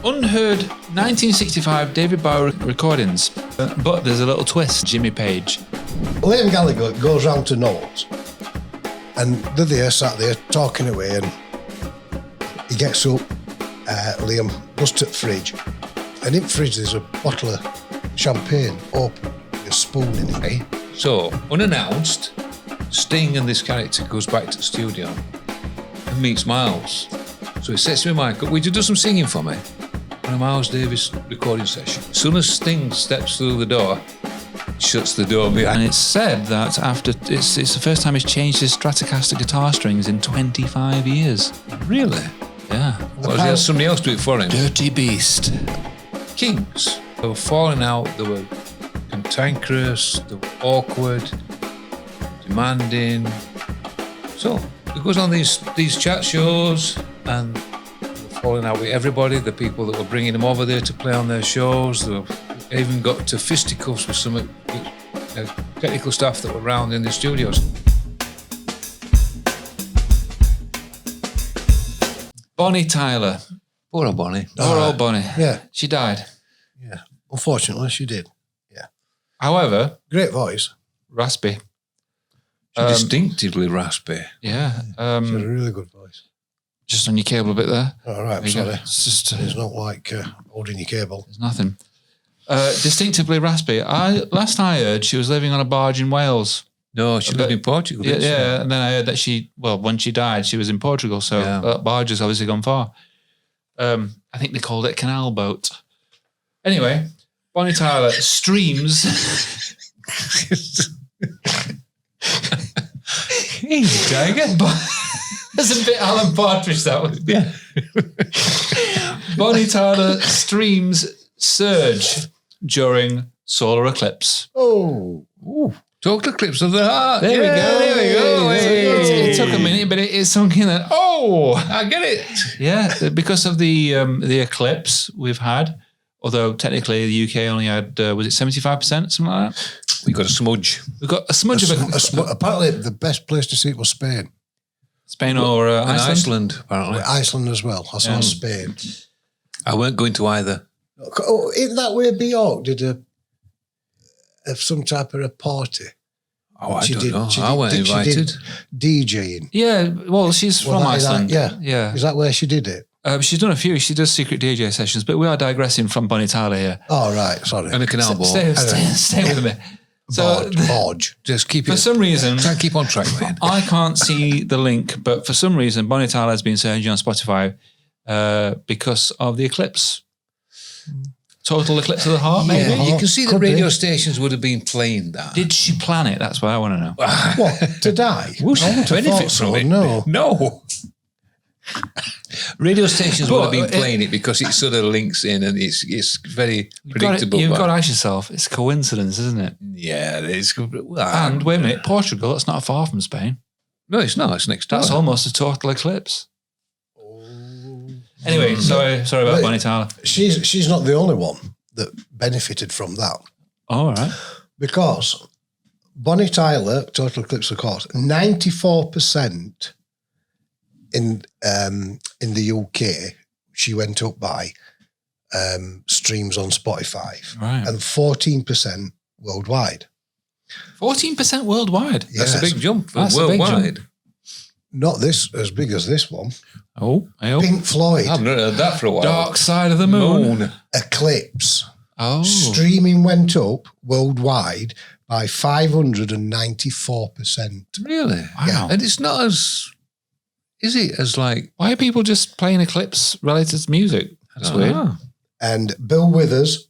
unheard 1965 David Bowie recordings. But there's a little twist. Jimmy Page. Liam Gallagher goes round to Knowles, and they're there, sat there, talking away, and he gets up, Liam goes to the fridge, and in the fridge there's a bottle of champagne open with a spoon in it. Okay. So, unannounced, Sting and this character goes back to the studio and meets Miles. So he says to me, Michael, would you do some singing for me on a Miles Davis recording session? As soon as Sting steps through the door, shuts the door behind. And it's said that after it's the first time he's changed his Stratocaster guitar strings in 25 years. Really? Yeah. Well, he had somebody else do it for him. Dirty beast. Kinks. They were falling out, they were cantankerous, they were awkward, demanding. So he goes on these chat shows and falling out with everybody, the people that were bringing him over there to play on their shows. They even got to fisticuffs with some technical staff that were around in the studios. Bonnie Tyler. Poor old Bonnie. Poor old Bonnie. Yeah. She died. Yeah. Unfortunately, she did. Yeah. However, Great voice. raspy. Distinctively raspy. Yeah. She had a really good voice. Just on your cable a bit there. All right, I'm There you go. sorry. It's just It's not like holding your cable. there's nothing. Distinctively raspy. Last I heard, she was living on a barge in Wales. No, she lived in Portugal. Yeah, didn't she? yeah. And then I heard that when she died, she was in Portugal. So that barge has obviously gone far. I think they called it a canal boat. Anyway, Bonnie Tyler streams. Easy, Tiger. There's a bit Alan Partridge that was. Yeah. Bonnie Tyler streams Surge during solar eclipse. Oh. Ooh. Total Eclipse of the Heart. There we go. There we go. It took a minute, but it's something that, I get it. yeah, because of the eclipse we've had, although technically the UK only had, was it 75%, something like that? We got a smudge. We've got a smudge of it. Apparently, the best place to see it was Spain. Spain or And Iceland? Iceland, apparently. Iceland as well. I saw Spain. I weren't going to either. Oh, isn't that where Bjork did some type of a party? Oh, I don't know. I weren't invited. DJing. Yeah, well, she's from Iceland. Yeah. Is that where she did it? She's done a few. She does secret DJ sessions, but we are digressing from Bonnie Tyler here. Oh, right. Sorry. And a canal boat. Stay with me. So, Barge. Just keep it. for some reason, Try and keep on track, man. I can't see the link, but for some reason, Bonnie Tyler has been surging on Spotify because of the eclipse. Total eclipse of the heart, maybe? Yeah, you can see that Could be. radio stations would have been playing that. Did she plan it? That's what I want to know. What? To die? Would she I wouldn't have benefit thought so, from it? No. No. Radio stations would have been But playing it because it sort of links in and it's very predictable. You've got to ask yourself, it's coincidence, isn't it? Yeah, it is. Well, And wait a minute, Portugal, that's not far from Spain. No, it's not. It's next door. That's almost a total eclipse. Anyway, sorry about But- Bonnie Tyler. She's not the only one that benefited from that. All right. Because Bonnie Tyler, Total Eclipse of course, 94% in the UK, she went up by streams on Spotify. Right. And 14% worldwide. 14% worldwide. That's a Yes. big jump That's a big worldwide. Not this as big as this one. Oh, I hope. Pink Floyd, I've not heard that for a while. Dark Side of the Moon. Eclipse. Oh. Streaming went up worldwide by 594%. Really? Wow. And it's not as... Is it as like... Why are people just playing Eclipse related to music? That's weird. And Bill Withers,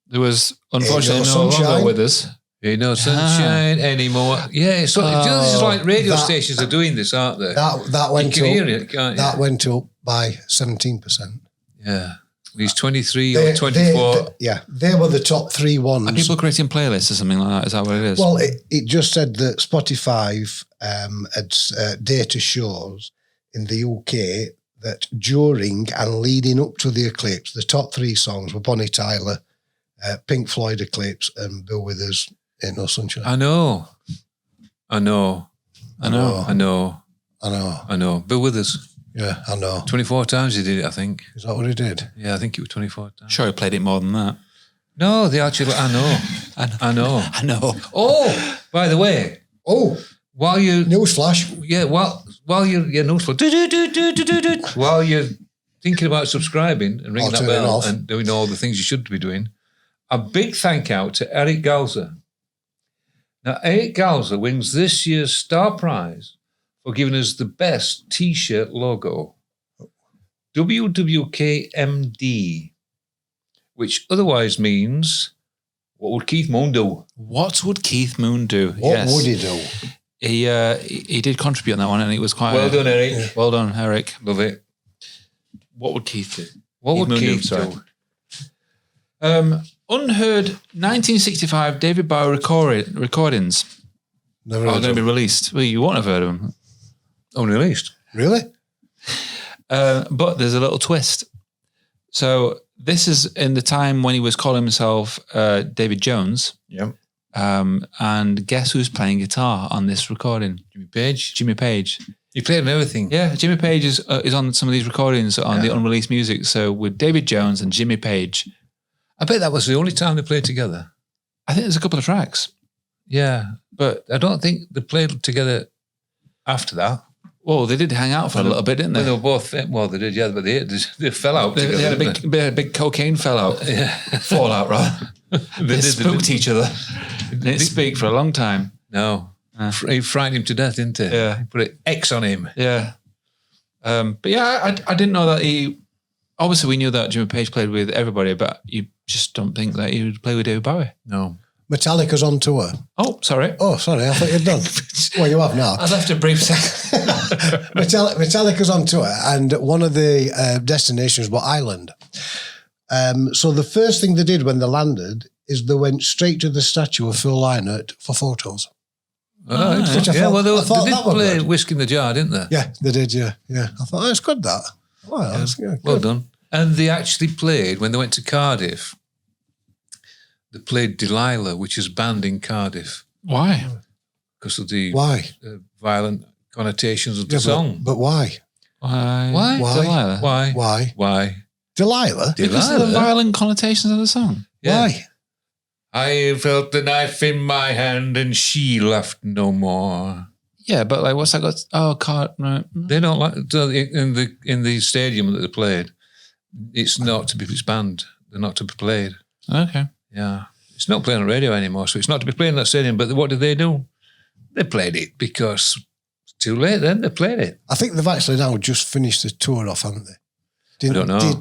There was unfortunately Ain't No no longer Sunshine. with us. Ain't no sunshine anymore. Yeah, it's like, this is like radio that- stations are doing this, aren't they? that went you can up. hear it, can't you? That went up by 17%. Yeah. He's 23 or 24. They were the top three ones. Are people creating playlists or something like that? Is that what it is? Well, it just said that Spotify had data shows in the UK that during and leading up to the eclipse, the top three songs were Bonnie Tyler, Pink Floyd Eclipse, and Bill Withers' Ain't No Sunshine. I know. I know. I know. Bill Withers. Yeah, I know. 24 times he did it, I think. Is that what he did? Yeah, I think it was 24 times. Sure, he played it more than that. No, they actually, I know. I know. Oh, by the way. Oh, while you... Newsflash. Yeah, while you're... Yeah, newsflash. While you're thinking about subscribing and ringing that bell and doing all the things you should be doing, a big thank out to Eric Gallagher. Now, Eric Gallagher wins this year's Star Prize for giving us the best T-shirt logo. WWKMD, which otherwise means, what would Keith Moon do? What would Keith Moon do? What would he do? He did contribute on that one, and it was quite... Well done, Eric. Yeah. Well done, Eric. Love it. What would Keith do? What would Keith do? Unheard 1965 David Bowie recordings Never are heard going to of be released. Well, you won't have heard of them. Unreleased. Really? But there's a little twist. So this is in the time when he was calling himself David Jones. Yep. And guess who's playing guitar on this recording? Jimmy Page. Jimmy Page. He played on everything. Yeah, Jimmy Page is on some of these recordings on the unreleased music. So with David Jones and Jimmy Page. I bet that was the only time they played together. I think there's a couple of tracks. Yeah, but I don't think they played together after that. Well, they did hang out for a little bit, didn't they? They were both, well, they did, yeah, but they fell out together. They had a big cocaine fallout. Yeah. Fallout, rather. They spooked each other. They didn't speak for a long time. No. He frightened him to death, didn't he? Yeah. He put an X on him. Yeah. But yeah, I didn't know that he... Obviously, we knew that Jimmy Page played with everybody, but you just don't think that he would play with David Bowie. No. Metallica's on tour. Oh, sorry. Oh, sorry, I thought you'd done. Well, you have now. I left a brief second. Metallica's on tour, and one of the destinations was Ireland. So the first thing they did when they landed is they went straight to the statue of Phil Lynott for photos. Oh, yeah, they did play good. Whiskey in the Jar, didn't they? Yeah, they did, yeah. I thought, it's good, that. Well, well done. And they actually played, when they went to Cardiff, they played Delilah, which is banned in Cardiff. Why? Because of the violent connotations of the song. But why? Why? Delilah? Why? Delilah? Because of the violent connotations of the song. Yeah. Why? I felt the knife in my hand and she laughed no more. Yeah, but like, what's that got? Oh, no. They don't like in the stadium that they played. It's not to be banned. They're not to be played. Okay. Yeah, it's not playing on radio anymore, so it's not to be played in that stadium. But what did they do? They played it because it's too late. Then they played it. I think they've actually now just finished the tour off, haven't they? I don't know.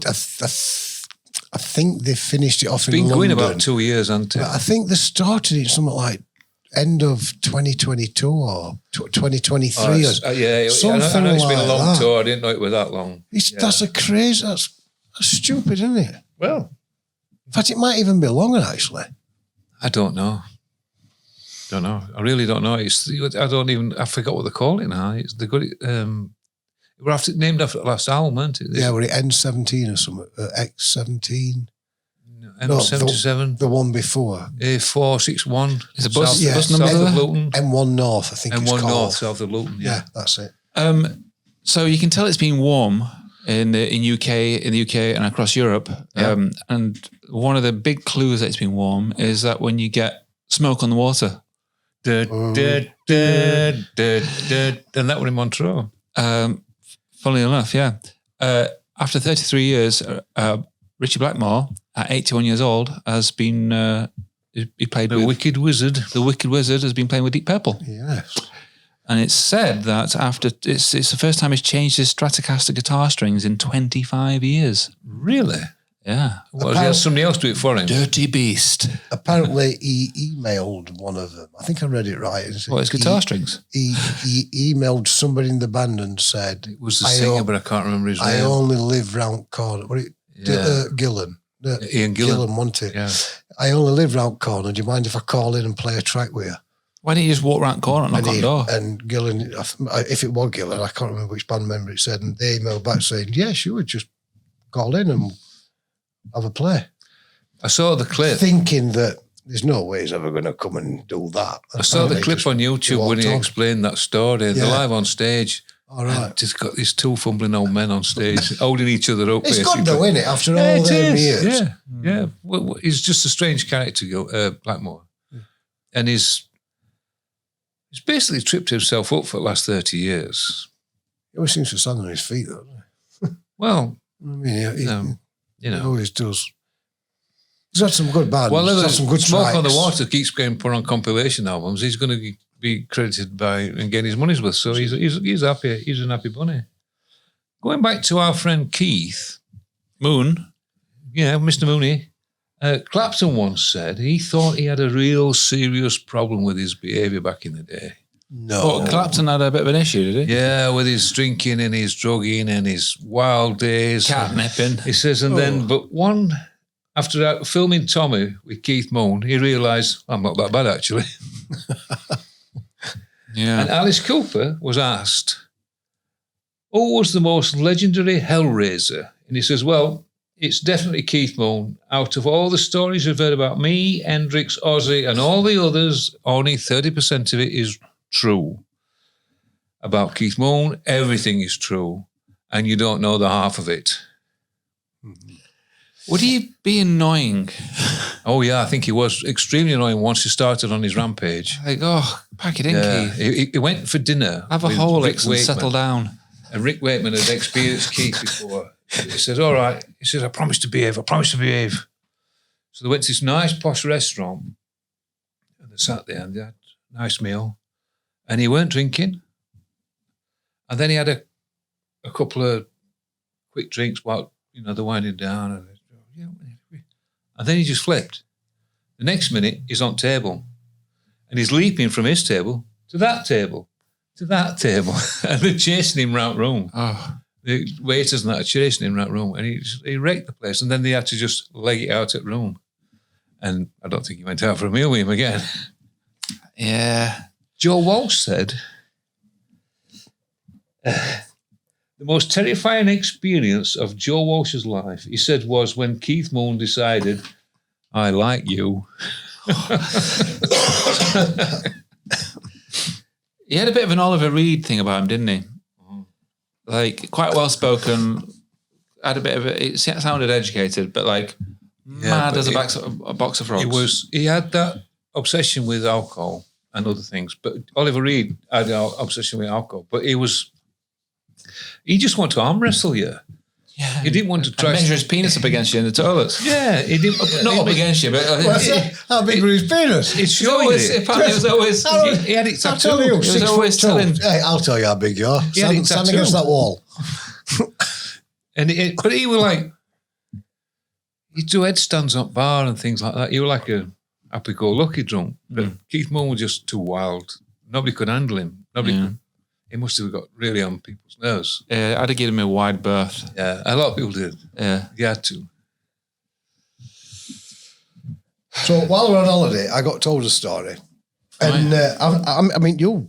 I think they finished it off in London. It's been going about 2 years, hasn't it? I think they started it something like end of 2022 or 2023 I know it's been a long tour. I didn't know it was that long. That's that's stupid, isn't it? Well, in fact, it might even be longer, actually. I don't know. I really don't know. I forgot what they call it now. They got it. We're named after the last album, isn't it? Yeah, we're at N17 or something. X17. N77. The one before. A461. Is a bus number south of Luton. M1 North, I think it's called. M1 North, south of Luton. Yeah, that's it. So you can tell it's been warm in the UK and across Europe. Yeah. And one of the big clues that it's been warm is that when you get smoke on the water. And that one in Montreux. Funnily enough, yeah. After 33 years, Ritchie Blackmore, at 81 years old, has been he played the Wicked Wizard. The Wicked Wizard has been playing with Deep Purple. Yes. And it's said that after it's the first time he's changed his Stratocaster guitar strings in 25 years. Really? Yeah. Well, he has somebody else do it for him. Dirty beast. Apparently, he emailed one of them. I think I read it right. What, his guitar strings? He emailed somebody in the band and said... It was the singer, but I can't remember his name. I only live round corner. Gillan. Ian Gillan. Gillan wanted it. Yeah. I only live round corner. Do you mind if I call in and play a track with you? Why didn't you just walk round the corner and knock on the door? And Gillan, if it was Gillan, I can't remember which band member it said, and they emailed back saying, yeah, sure, just call in and have a play. I saw the clip. Thinking that there's no way he's ever going to come and do that. I saw the clip on YouTube when he explained that story. They're live on stage All right. Just got these two fumbling old men on stage holding each other up. It's basically. good though, isn't it? After all them years. Yeah, yeah. Well, he's just a strange character, Blackmore. And he's basically tripped himself up for the last 30 years. He always seems to stand on his feet, though, doesn't he? Well, I mean, he always does. He's had some good bands. Well, he's had some good Smoke strikes. on the Water keeps getting put on compilation albums. He's going to be credited by and get his money's worth. So he's happy. He's an happy bunny. Going back to our friend Keith Moon. Yeah, Mr. Mooney. Clapton once said he thought he had a real serious problem with his behaviour back in the day. No. Well, Clapton had a bit of an issue, did he? Yeah, with his drinking and his drugging and his wild days. Catnipping. He says, after filming Tommy with Keith Moon, he realised, I'm not that bad, actually. Yeah. And Alice Cooper was asked, who was the most legendary Hellraiser? And he says, well, it's definitely Keith Moon. Out of all the stories you've heard about me, Hendrix, Ozzy, and all the others, only 30% of it is true. About Keith Moon, everything is true, and you don't know the half of it. Would he be annoying? Oh, yeah, I think he was extremely annoying once he started on his rampage. Like, pack it in, Keith. He went for dinner. Have a Horlicks and settle down. And Rick Wakeman had experienced Keith before. He says, all right. He says, I promise to behave. So they went to this nice posh restaurant and they sat there and they had a nice meal. And he weren't drinking. And then he had a couple of quick drinks while, they're winding down. And then he just flipped. The next minute, he's on table. And he's leaping from his table to that table, to that table. And they're chasing him round room. Oh. The waiters and that are chasing him round room. And he wrecked the place. And then they had to just leg it out at room. And I don't think he went out for a meal with him again. Yeah. Joe Walsh said, the most terrifying experience of Joe Walsh's life, he said, was when Keith Moon decided, I like you. He had a bit of an Oliver Reed thing about him, didn't he? Like, quite well spoken, had a bit of it sounded educated, but mad as a box of frogs. He had that obsession with alcohol and other things, but Oliver Reed had an obsession with alcohol, but he just wanted to arm wrestle you. Yeah. He didn't want to try measure his penis up against you in the toilets. Yeah, he didn't. Not up against you, but how big was his penis? It's showing it. Apparently, it was always. He had it tattooed. I'll tell you, It was 6 always foot tall. telling. Hey, I'll tell you how big you are. Yeah, Stand against that wall. But he was like, he'd do headstands up bar and things like that. He was like a happy-go-lucky drunk. But Keith Moon was just too wild. Nobody could handle him. Nobody could. He must have got really on people's nerves. Yeah, I'd have given him a wide berth. Yeah, a lot of people did. Yeah. You had to. So while we're on holiday, I got told a story. And I mean, you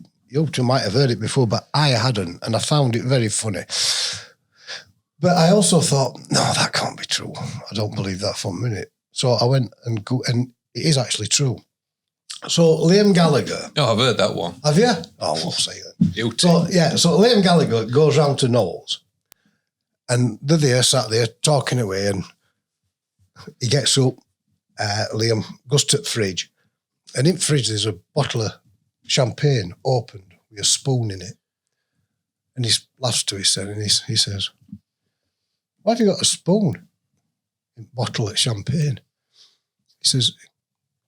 two might have heard it before, but I hadn't, and I found it very funny. But I also thought, no, that can't be true. I don't believe that for a minute. So I went and it is actually true. So Liam Gallagher. Oh, I've heard that one. Have you? Oh, we'll see then. You So Liam Gallagher goes round to Knowles, and they're there, sat there, talking away, and he gets up, Liam goes to the fridge, and in the fridge there's a bottle of champagne opened with a spoon in it. And he laughs to himself and he says, why have you got a spoon in a bottle of champagne? He says,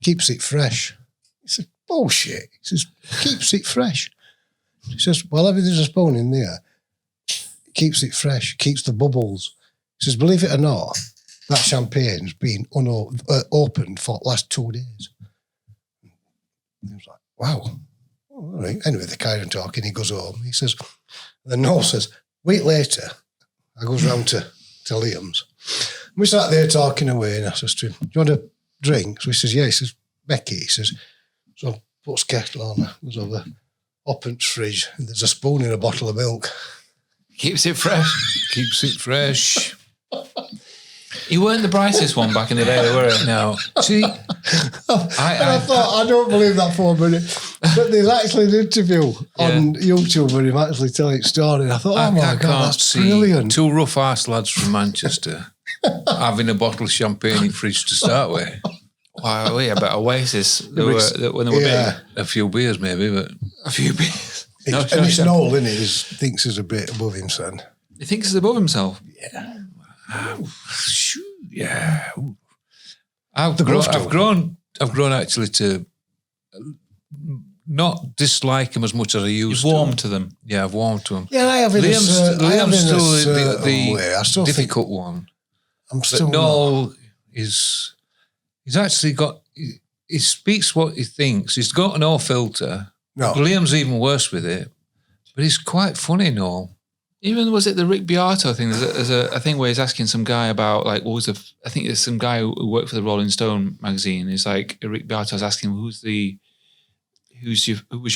keeps it fresh. He said, bullshit. He says, keeps it fresh. He says, well, if there's a spoon in there, it keeps it fresh, keeps the bubbles. He says, believe it or not, that champagne's been opened for the last 2 days. And he was like, wow. Oh, all right. Anyway, they carry on talking. He goes home. He says, and then Noel says, a week later, I goes round to Liam's. And we sat there talking away, and I says to him, do you want a drink? So he says, yeah. He says, Becky. He says, so puts kettle on, goes over, opens fridge, and there's a spoon in a bottle of milk. Keeps it fresh. Keeps it fresh. He weren't the brightest one back in the day, were he? No. See, I thought, I don't believe that for a minute. But there's actually an interview on YouTube where him actually telling his story. And I thought, my God, that's brilliant. Two rough-ass lads from Manchester having a bottle of champagne in the fridge to start with. Wow, yeah, but Oasis, when they were big. A few beers maybe, but... A few beers. It's Noel, isn't it? He thinks he's a bit above him, son. He thinks he's above himself? Yeah. Yeah. I've grown actually to not dislike him as much as I used to. You've warmed to them. Yeah, I've warmed to him. Yeah, I have. Liam's still the difficult one. I'm still Noel he's actually got, he speaks what he thinks. He's got no filter. No. Liam's even worse with it. But he's quite funny, Noel. Even was it the Rick Beato thing? There's a thing where he's asking some guy about like I think there's some guy who worked for the Rolling Stone magazine. He's like Rick Beato was asking him who was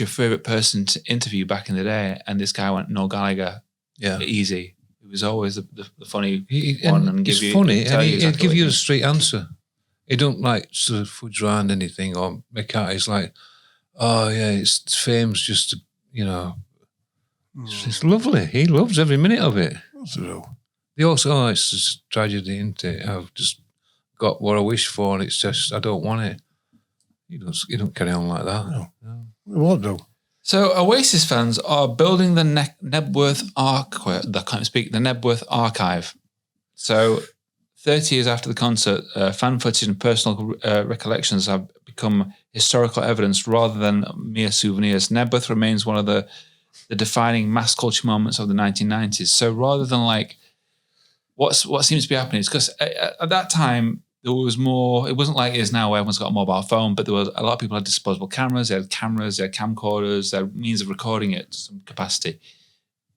your favourite person to interview back in the day, and this guy went Noel Gallagher. Yeah, easy. It was always the funny one, and he'd give you a straight answer. He don't like sort of fudge around anything or make out. He's like, oh yeah, it's fame's just It's lovely. He loves every minute of it. They also, it's just tragedy, isn't it? I've just got what I wish for, and it's just I don't want it. You don't carry on like that. No. It won't do. So Oasis fans are building the Nebworth archive. So 30 years after the concert, fan footage and personal recollections have become historical evidence rather than mere souvenirs. Nebworth remains one of the defining mass culture moments of the 1990s. So rather than like what seems to be happening is because at that time there was more, it wasn't like it is now where everyone's got a mobile phone, but there was a lot of people had disposable cameras, they had camcorders, they had means of recording it to some capacity.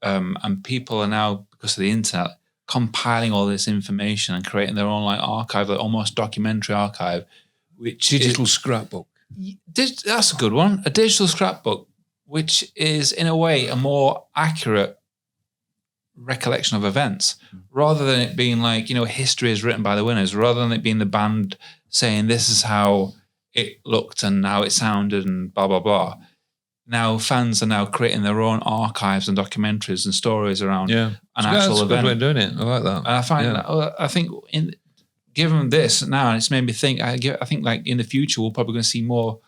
And people are now, because of the internet, compiling all this information and creating their own like archive, like almost documentary archive, which digital scrapbook. That's a good one. A digital scrapbook, which is in a way a more accurate recollection of events, rather than it being like, history is written by the winners, rather than it being the band saying this is how it looked and how it sounded and blah, blah, blah. Now fans are now creating their own archives and documentaries and stories around an actual event. That's a good way of doing it. I like that. And I find I think given this now, it's made me think, I think like in the future, we're probably going to see more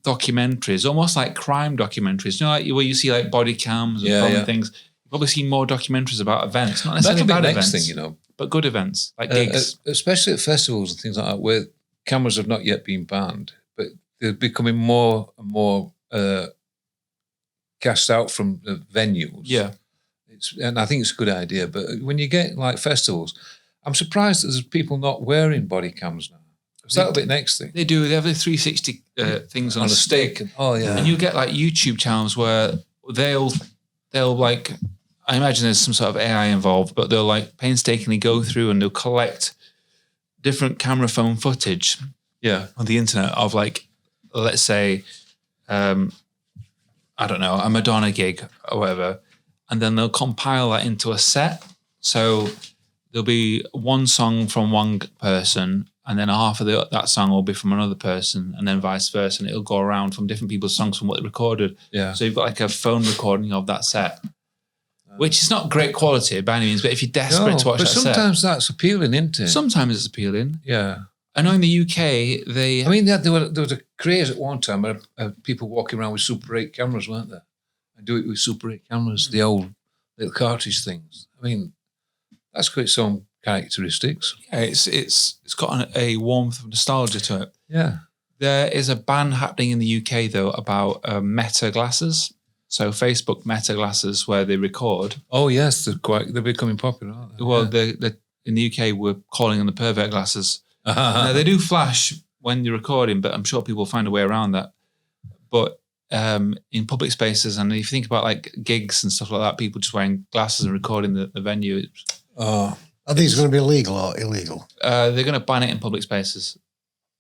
documentaries, almost like crime documentaries. Like where you see like body cams and things. You probably see more documentaries about events, not necessarily bad events, but good events like gigs, especially at festivals and things like that, where cameras have not yet been banned, but they're becoming more and more cast out from the venues. Yeah, and I think it's a good idea. But when you get like festivals, I'm surprised that there's people not wearing body cams now. That'll be the next thing. They do. They have the 360 things on a stick. And you get like YouTube channels where they'll like, I imagine there's some sort of AI involved, but they'll like painstakingly go through and they'll collect different camera phone footage on the internet of like, let's say, I don't know, a Madonna gig or whatever, and then they'll compile that into a set. So there'll be one song from one person, and then half of that song will be from another person, and then vice versa, and it'll go around from different people's songs from what they recorded. Yeah. So you've got like a phone recording of that set, which is not great quality by any means, but if you're desperate to watch that set. But sometimes that's appealing, isn't it? Sometimes it's appealing. Yeah. I know in the UK, there was a craze at one time where people walking around with Super 8 cameras, weren't there? And do it with Super 8 cameras, the old little cartridge things. I mean, that's got its own characteristics. Yeah, it's got a warmth of nostalgia to it. Yeah. There is a ban happening in the UK though about meta glasses. So Facebook meta glasses where they record. Oh yes, they're becoming popular, aren't they? Well, they're in the UK we're calling them the pervert glasses. Now, they do flash when you're recording, but I'm sure people find a way around that. But in public spaces, and if you think about like gigs and stuff like that, people just wearing glasses and recording the venue. Are these going to be legal or illegal? They're going to ban it in public spaces.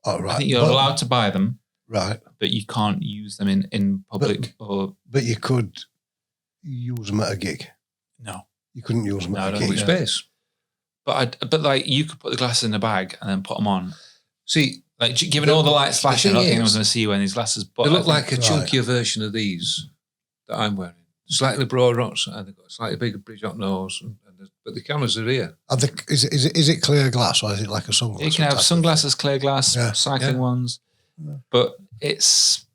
Oh, right. I think you're allowed to buy them. Right. But you can't use them in public. But you could use them at a gig? No. You couldn't use them at a gig? Public space. But like you could put the glasses in a bag and then put them on. See, Like, given all the lights flashing, I don't think I was going to see you wearing these glasses. But they look like a chunkier version of these that I'm wearing. Slightly broader, and they've got a slightly bigger bridge up nose, but the cameras are here. Is it clear glass or is it like a sunglass? You can have sunglasses, clear glass, cycling ones, but it's.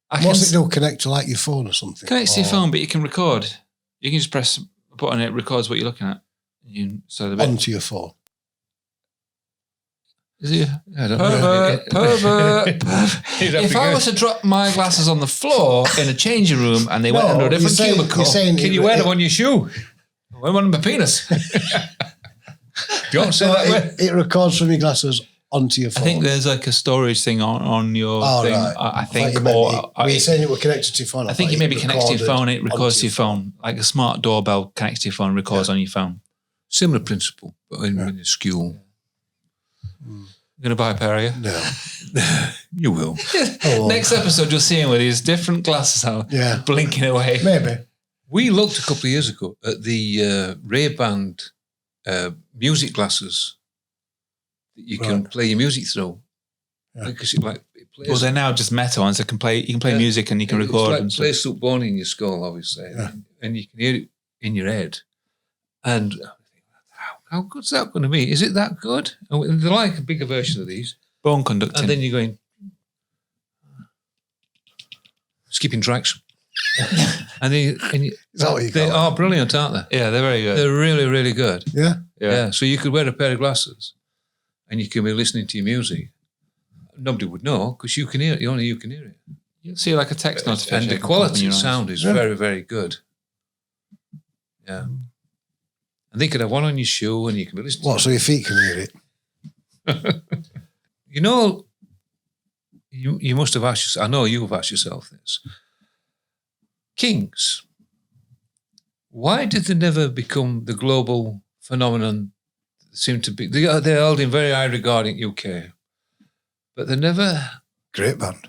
What's it do? Connect to like your phone or something? Connects to your phone, but you can record. You can just press a button and it records what you're looking at. Onto your phone. Is it? I don't know. Pervert. If I was to drop my glasses on the floor in a changing room and they went under a different cubicle, can you wear them on your shoe? I wear one on my penis. Don't say that way. It records from your glasses onto your phone. I think there's like a storage thing on your thing. Right. I think. Were you saying it were connected to your phone? I think it may be connected to your phone. It records to your phone. Like a smart doorbell connects to your phone, records on your phone. Similar principle, but in a school. You're going to buy a pair of you? No. You will. Next episode, you'll see him with his different glasses out, blinking away. Maybe. We looked a couple of years ago at the Ray-Ban music glasses that you can play your music through. Because it plays. Well, they're now just metal ones. You can play music and you can record. It's like plays bone in your skull, obviously, and you can hear it in your head. And how good's that going to be? Is it that good? And they're like a bigger version of these. Bone conducting. And then you're going, skipping tracks. Is that what they are brilliant, aren't they? Yeah, they're very good. They're really, really good. Yeah. So you could wear a pair of glasses and you can be listening to your music. Nobody would know because you can hear it. Only you can hear it. You'll see like a text notification. And the quality of sound is very, very good. Yeah. And they could have one on your shoe and you can be listening to it. So your feet can hear it? You know, you must have asked yourself, I know you've asked yourself this. Kinks, why did they never become the global phenomenon they seem to be? They're held in very high regard in UK, but they never... Great band.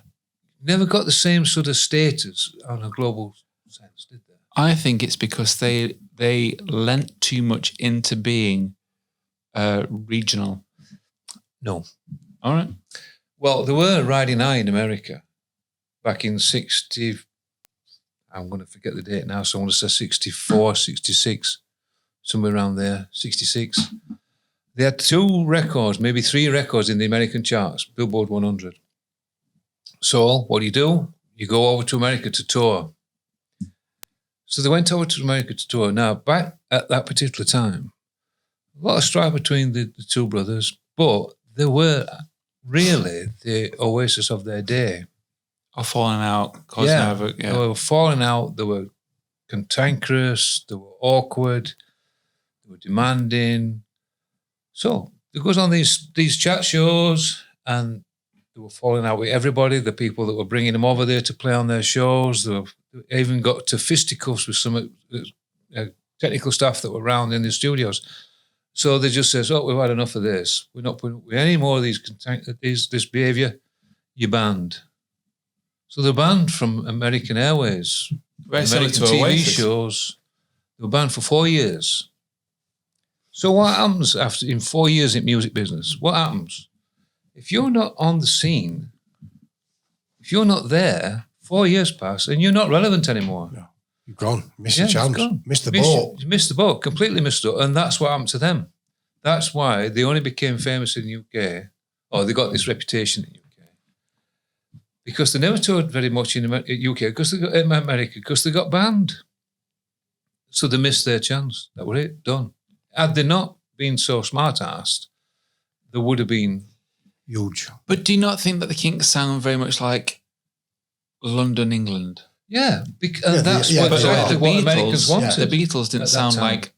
Never got the same sort of status on a global sense, did they? I think it's because they lent too much into being regional. No. All right. Well, they were riding high in America back in 60... I'm going to forget the date now, so I want to say 64, 66, somewhere around there, 66. They had 2 records, maybe 3 records in the American charts, Billboard 100. So what do? You go over to America to tour. So they went over to America to tour. Now, back at that particular time, a lot of strife between the 2 brothers, but they were really the Oasis of their day. Or falling out, causing havoc. Yeah. They were falling out, they were cantankerous, they were awkward, they were demanding. So it goes on these chat shows and they were falling out with everybody, the people that were bringing them over there to play on their shows. They even got to fisticuffs with some technical staff that were around in the studios. So they just says, we've had enough of this. We're not putting any more of this behaviour. You're banned. So they're banned from American Airways, American TV shows. They were banned for 4 years. So what happens in 4 years in music business? What happens? If you're not on the scene, if you're not there, 4 years pass and you're not relevant anymore. No, you've gone. Missed the chance. Missed the boat. You missed the boat, completely missed it. And that's what happened to them. That's why they only became famous in the UK, or they got this reputation in the UK. Because they never toured very much in UK, because they got in America, because they got banned. So they missed their chance. That was it, done. Had they not been so smart-assed, there would have been huge. But do you not think that the Kinks sound very much like London, England? Yeah, that's what Americans wanted. The Beatles didn't sound like,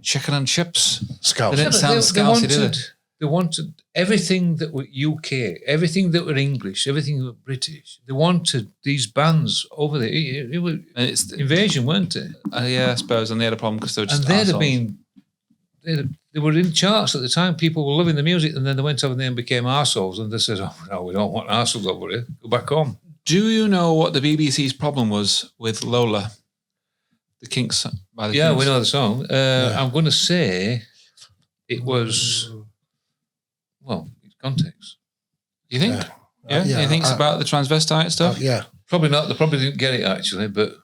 chicken and chips. Scouse. They didn't sound scousey, did they? They wanted everything that were UK, everything that were English, everything that were British. They wanted these bands over there. It was invasion, weren't it? Yeah, I suppose. And they had a problem because they were just they were in charts at the time. People were loving the music, and then they went over there and became arseholes, and they said, no, we don't want arseholes over here. Go back home. Do you know what the BBC's problem was with Lola? The Kinks by the Kinks. Yeah, we know the song. I'm going to say it was... Well, it's context. You think? Yeah. You think it's about the transvestite stuff? Yeah. Probably not. They probably didn't get it, actually, but...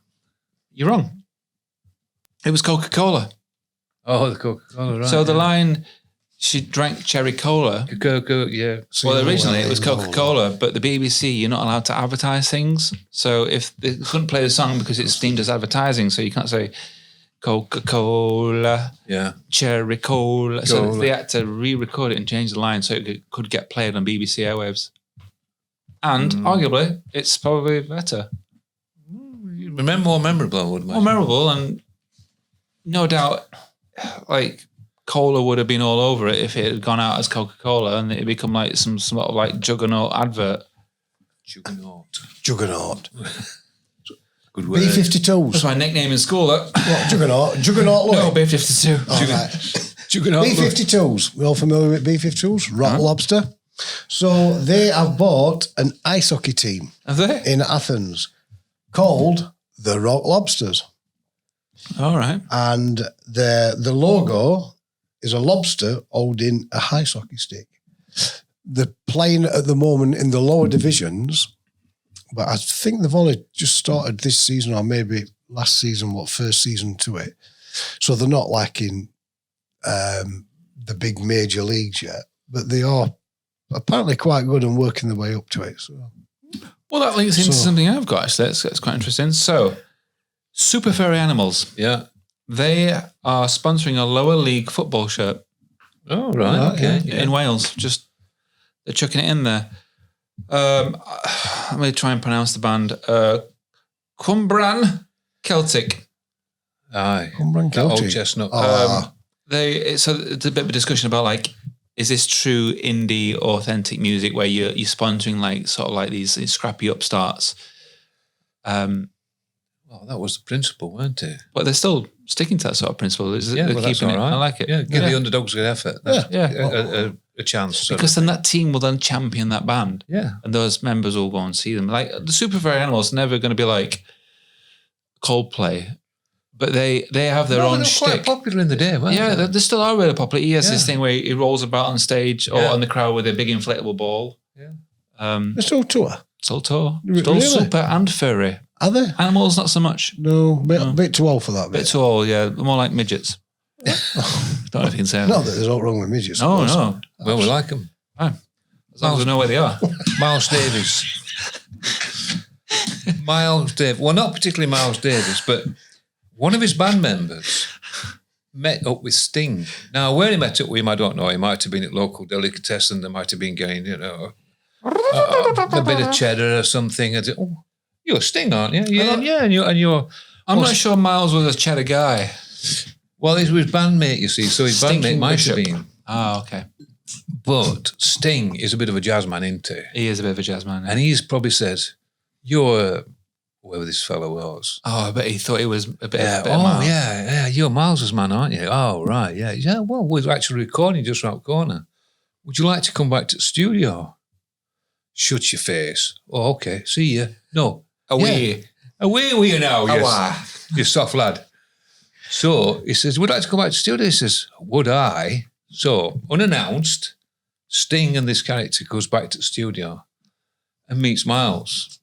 You're wrong. It was Coca-Cola. Oh, the Coca-Cola, right. So the line, she drank cherry cola. Yeah. So well, originally it was Coca-Cola, but the BBC, you're not allowed to advertise things. So if they couldn't play the song because it's deemed as advertising, so you can't say Coca-Cola, cherry cola. So they had to re-record it and change the line so it could get played on BBC airwaves. And arguably, it's probably better. More memorable, I would imagine. More memorable, and no doubt, like, cola would have been all over it if it had gone out as Coca-Cola and it had become like some sort of like juggernaut advert. Juggernaut. Good word. B-52s. That's my nickname in school. What, Juggernaut? Juggernaut, no, B-52. Juggernaut. B-52s. We're all familiar with B-52s? Rock Lobster. So they have bought an ice hockey team. Have they? In Athens called the Rock Lobsters. All right. And the logo is a lobster holding a ice hockey stick. They're playing at the moment in the lower divisions, but I think they've only just started this season or maybe last season, first season to it. So they're not like in the big major leagues yet, but they are apparently quite good and working their way up to it. So. Well, that links into something I've got, actually. That's quite interesting. So, Super Furry Animals. Yeah. They are sponsoring a lower league football shirt. Oh, right. Okay. Yeah. In Wales. Just, they're chucking it in there. Let me try and pronounce the band. Cumbran Celtic. Aye. Cumbran Celtic. Old chestnut. So it's a bit of a discussion about like, is this true indie authentic music where you're sponsoring like sort of like these scrappy upstarts? Well, that was the principle, weren't it? But they're still sticking to that sort of principle. They're keeping it. Right. I like it. Yeah, give the underdogs a good effort. A chance. Because then that team will then champion that band. Yeah. And those members will go and see them. Like the Super Furry Animals are never going to be like Coldplay. But they have their own shtick. Quite popular in the day, weren't they? They still are really popular. He has this thing where he rolls about on stage or on the crowd with a big inflatable ball. Yeah. They still tour. Still tour. Still Super and Furry. Are they? Animals, not so much. No, a bit too old for that. Bit too old, yeah. More like midgets. Don't know if you can say that. Not that there's nothing wrong with midgets. No. Well, we like them. Right. As long as we know where they are. Miles Davis. Well, not particularly Miles Davis, but one of his band members met up with Sting. Now, where he met up with him, I don't know. He might have been at local delicatessen. They might have been getting, a bit of cheddar or something. Oh, you're Sting, aren't you? Yeah, and you're. I'm not sure Miles was a cheddar guy. Well, he's his bandmate, you see. So his bandmate might have been. Oh, okay. But Sting is a bit of a jazz man, isn't he? He is a bit of a jazz man. Yeah. And he's probably said, "You're." Whoever this fellow was. Oh, I bet he thought he was a bit of Miles. Yeah, you're Miles's man, aren't you? Oh, right, yeah. Yeah, well, we're actually recording just around the corner. Would you like to come back to the studio? Shut your face. Oh, okay, see you. No. Away with you now, you soft lad. So, he says, would you like to come back to the studio? He says, would I? So, unannounced, Sting and this character goes back to the studio and meets Miles.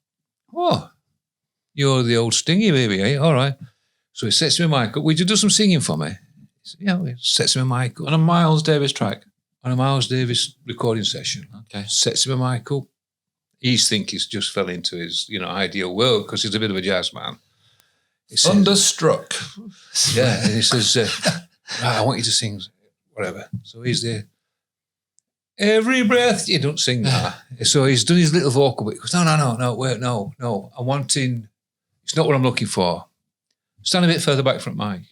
Oh, you're the old Stingy baby, eh? All right. So he sets me a mic up. Would you do some singing for me? He said, yeah, he sets me a mic up. On a Miles Davis track? On a Miles Davis recording session. Okay. Sets him a mic up. He thinks he's just fell into his, ideal world because he's a bit of a jazz man. He says, Thunderstruck. Yeah, and he says, right, I want you to sing whatever. So he's there. Every breath. You don't sing that. So he's done his little vocal bit. He goes, no, wait, no. I'm wanting... It's not what I'm looking for. Stand a bit further back from the mic.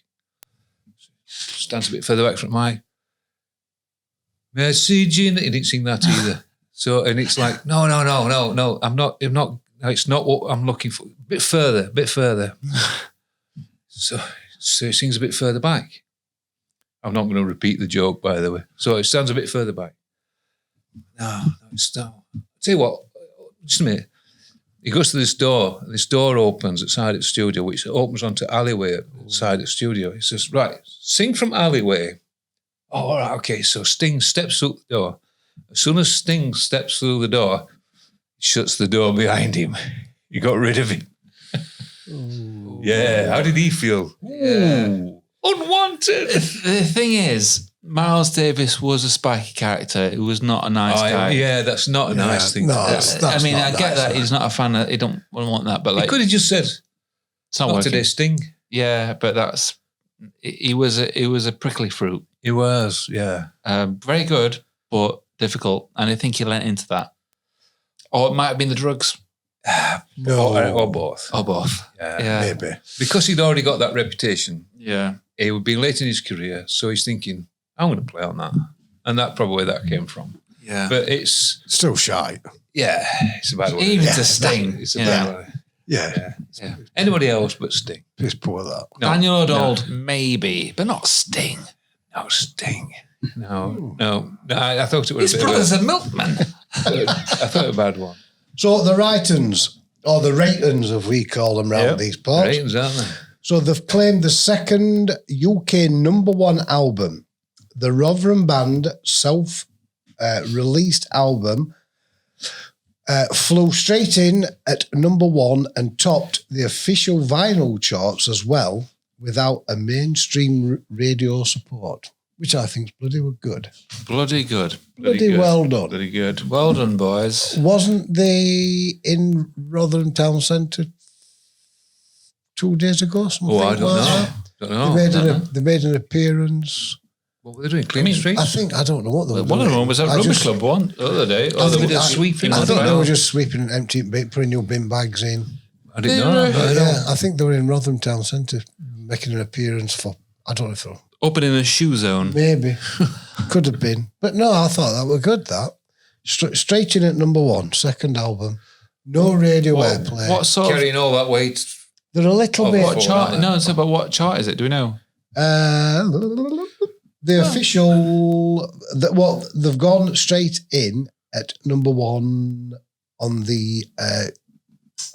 Stands a bit further back from the mic. Messaging. He didn't sing that either. So, and it's like, no. I'm not, it's not what I'm looking for. Bit further. So he sings a bit further back. I'm not going to repeat the joke, by the way. So it stands a bit further back. No, it's not. Tell you what, just a minute. He goes to this door. This door opens outside the studio, which opens onto alleyway outside the studio. He says, right, sing from alleyway. Oh, all right, okay. So Sting steps up the door. As soon as Sting steps through the door, he shuts the door behind him. He got rid of him. Yeah, how did he feel? Yeah. Unwanted. The thing is, Miles Davis was a spiky character. He was not a nice guy. Yeah, that's not a nice thing. No, to do. that's I mean, I not get nice, that he's not a fan. He don't want that, but He like, could have just said, it's not "Not working. today, Sting." Yeah, but that's he was a prickly fruit. He was, yeah. Very good, but difficult, and I think he lent into that. Or it might have been the drugs, No. Or both. or both. Yeah. Maybe. Because he'd already got that reputation. Yeah. He would be late in his career, so he's thinking, I'm going to play on that. And that probably where that came from. Yeah. But it's, Still shy. yeah, it's a bad one. Even to Sting. It's a you bad know. one. Yeah. Yeah. Anybody else but Sting. Piss poor that. No, Daniel O'Dowd, maybe, but not Sting. No, Sting. No. I thought it was His a bit brother's of a milkman. I thought it was a bad one. So the Reytons, or the Reytons, if we call them round these parts. Ratings, aren't they? So they've claimed the second UK #1 album, the Rotherham Band self-released album, flew straight in at #1 and topped the official vinyl charts as well without a mainstream radio support, which I think is bloody good. Bloody good. Bloody good. well done. Bloody good. Well done, boys. Wasn't they in Rotherham Town Centre 2 days ago? Something Oh, I don't like know. that? Don't know. They made an appearance. What were they doing? Cleaning streets? I don't know what they were One of doing. them was at I Rugby just- Club one the other day. Oh, they were just sweeping. I as thought they well. were just sweeping and emptying, putting new bin bags in. I didn't know. But yeah, I think they were in Rotherham Town Centre making an appearance for, I don't know if they were, Opening a shoe zone. maybe. Could have been. But no, I thought that were good, that. Straight in at #1, second album. No radio airplay. What sort of Carrying all that weight. They're a little bit... what chart? aren't they? No, so but what chart is it? Do we know? The official... they've gone straight in at #1 on the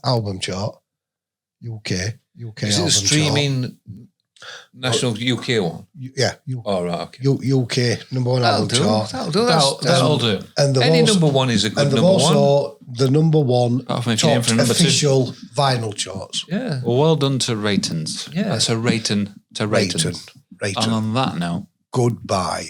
album chart. UK Is album it the streaming national UK one? chart. Yeah, Oh, right, okay. UK #1 album chart. That'll do. That'll do. And they've Any also, #1 is a good and they've #1. also the #1 Apart from if you aim topped for number 2. official vinyl charts. Yeah. Well done to Reytons. Yeah. That's a Reyton to Reytons. Reyton. And on that note, Goodbye.